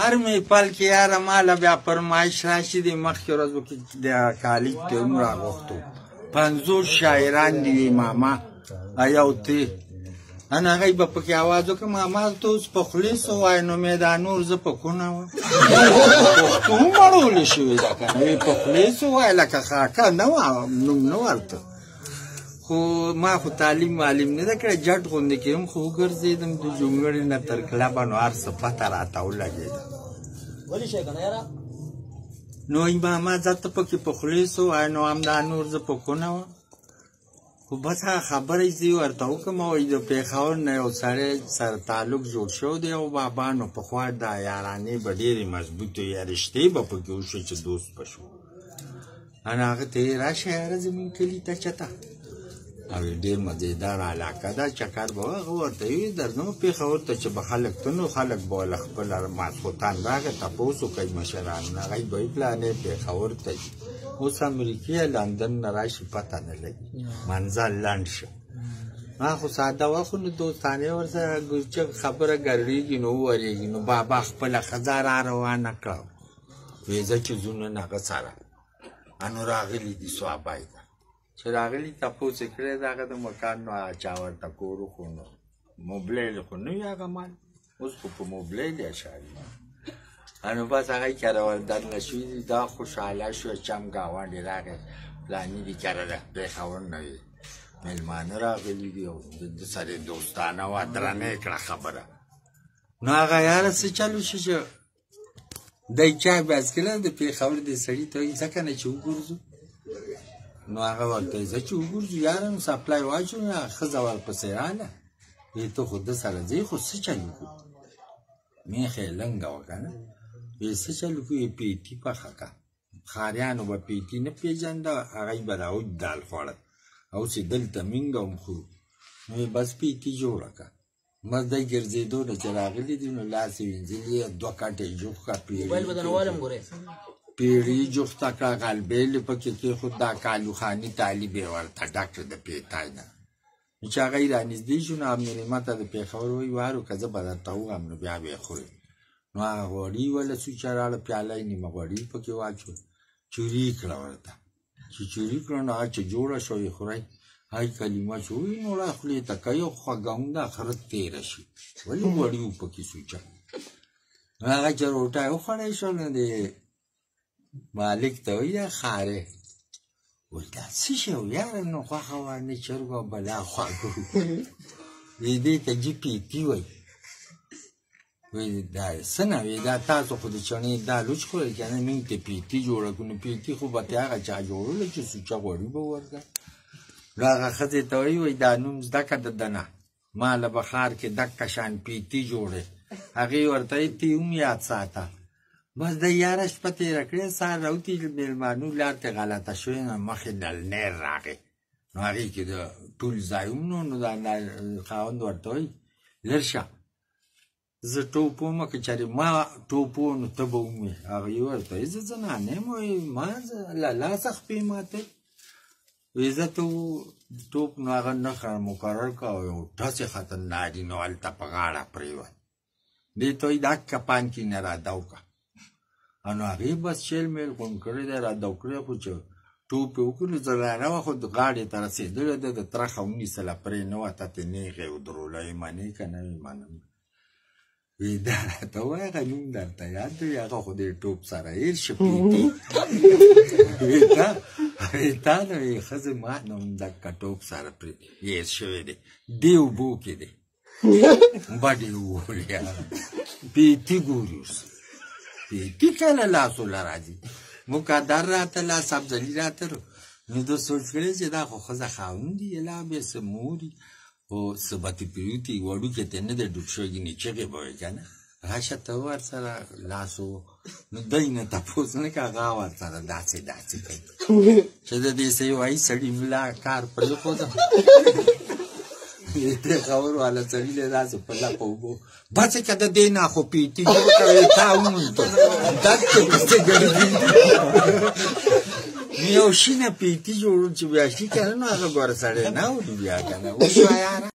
هر محفل کې یاره ماله بیا فرمایش راشي د مخکې ورځو کې د کالج ته هم راغوښتو 50 شاعران دي ماما ایو ته انا هغوی به پکې اواز وکړه ماما ته اوس په خولې څه وایې نو مې دا نور زه په کونه وم پښتو هم اړولې شوې ده که نه وې په خولې څه وایې لکه خاکه نه وه نوم نه ورته خو ما خو تعلیم معلم نه ده کړی جټ غوندې کې هم خو وګرځېدم د جونګړې نه تر کلبه نو هر څه پته راته ولګېده نو ای ماما زه ته پکې په خولې څه وایې نو همدا نور زه په کونه وم خو بس هغه خبره یې زه ورته وکړم وایي د پېښور نه یو سړی سره تعلق جوړ شوی دی او بابا نو پخوا دا یارانې به ډېرې مضبوطې یا رشتې به پکې وشوې چې دوست به شو انا هغه ته یې راشه یاره زموږ کلي ته چته او ډېر مزېدار علاقه ده چکر به هغه ورته وي درځم پېښور ته چې به خلک ته نو خلک به له خپل ماسخوتان راغی تپوس وکړي مشرانو هغوی به وایي پلانې پېښور ته ځي اوس امریکې لندن نه راشي پته نه لګي منزل لنډ شو ما خو ساده وه خو نو دوستانې ورسره چې خبره ګرړېږي نو وورېږي نو بابا خپله ښځه را روانه کړه وې زه چې ځو نن هغه سره انو راغلي دي صحابای ته چې راغلي تپوس یې کړی د هغه د مکان نو چا ورته کور خو نو موبلیل خو نه وي هغه مال اوس خو په موبلیل یې اشاري انو بس هغه یې کره وردننه شوي دي دا خوشحاله شوه چم ګاونډې راغی فلاني دي کره ده پېښور نه وي مېلمانه راغلي دي او د سره یې دوستانه وه درنه یې کړه خبره نو هغه یاره څه چل وشي چې دی چا بس کړه د پېښور دې سړي ته وایي ځه که نه چې وګورځو نو هغه ورته وایي ځه چې وګورځو یاره نو سپلای واچو نو ښځه ورپسې راله وایي ته خو ده سره ځې خو څه چل وکړو میخ یې لنګه وه که نه وایي څه چل وکړو یې پیټي پخه کړه ښاریانو به پیټي نه پېژانده هغوی به راوج دال خوړل اوس یې دلته مینګه هم خورو نو یې بس پیټي جوړه کړه بس دی ګرځېدو نه چې راغلي دي نو لاس یې وینځلي 2 کټې جوخ کړه پیړي جوخته کړه غلبېل یې پکې کېښود دا کالوخاني طالب یې ورته ډک د پیټای نه نو چې هغه یې رانږدې شو نو مېلمه ته د پېښور وایي وارو که زه به درته ووایم نو بیا به یې خورې نو هغه غوړي وله سوچه راړه پیاله یې نیمه غوړي پکې واچول چوري یې کړه ورته چې چوري کړه نو هغه چې جوړه شوه یې خورئ هغې کلمه چې وایي نو را خولې ته که یو خوږه هم ده خره تېره شي ولې غوړي و پکې سوچه نو هغه چې روټۍ وخوړی شو نو د مالک ته وایي دا ښارې وایي دا څه شی و یاره نو خوښه وه نه چرګ او بلا خواږه وایي دې ته جي پیټي وایي وایي دا څه نه وایي دا تاسو خو د چڼې دال وچښوئ که نه موږ ته پیټي جوړه کړو نو پیټي خو به تې هغه چا جوړوله چې سوچه غوړي به ورکړه نو هغه ښځې ته وایي وایي دا نوم زده کړه د ده نه ما له به ښار کې دقه شان پیټي جوړې هغې ورته وایي ته هم یاد ساته بس د یاره شپه تېره کړې سهار راوتي مېلمانو لار ته غلطه شوې نو مخې نلنیر راغی نو هغې کې د ټول ځای هم نو دا خاوند ورته وایي لر شه زه ټوپ ومه که چېرې ما ټوپ و نو ته به ومې هغې ورته وایي زه زنانه یم وایي ما له لاسه خپې ماته وایي زه ته ټوپ نو هغه نښه مقرر کړه او یو ټس یې ختن نارینه هلته په غاړه پرېوت دې ته وایي دا کپان کې نه رادو کړه نو هغې بس چیل میل غونډ کړی دی رادو کړی خو چې ټوپ یې وکړو نو زنانه وه خو د غاړې ته رسېدلې ده د ترخه ونیسله پرې نه وته تې نیغ یې ودروله یې منې که نه یې منم وایي دا راته وایي هغه نوم درته یاد دی هغه خو دې ټوپ سره هېر شه پیټي وایي تا نو وایي ښځې ما نوم دکه ټوپ سره پرې هېر شوی دی دې اوبو کې دی بډ یې وولې پیټي ګوري اوس پیټي کله لاسو له راځي مقدر راته لاس افضلي راته نو ده سوچ کړی چې دا خو ښځه خاوند دي لا بیا څه موري خو څه به تې پرېوتي وړوکې ته نه دی ډوب شوی ګینې چغې به وایي که نه راشه ته ورسره لاسو نو دی نه تپوس نه که هغه ورسره داسې داسې کوي چې د دې څه یې وایي سړي ملا کار پرېښودم پېښور والا سړي له داسې په لپه اوبو بسې که د دې نه خو پیټي جوړ کړی تا ومونته دکې پسې ګرځي نو یو شینه پیټي جوړ چې بیا شي که نه نو هغه ګوره سړی نه وړي بیا که نه وشوه یاره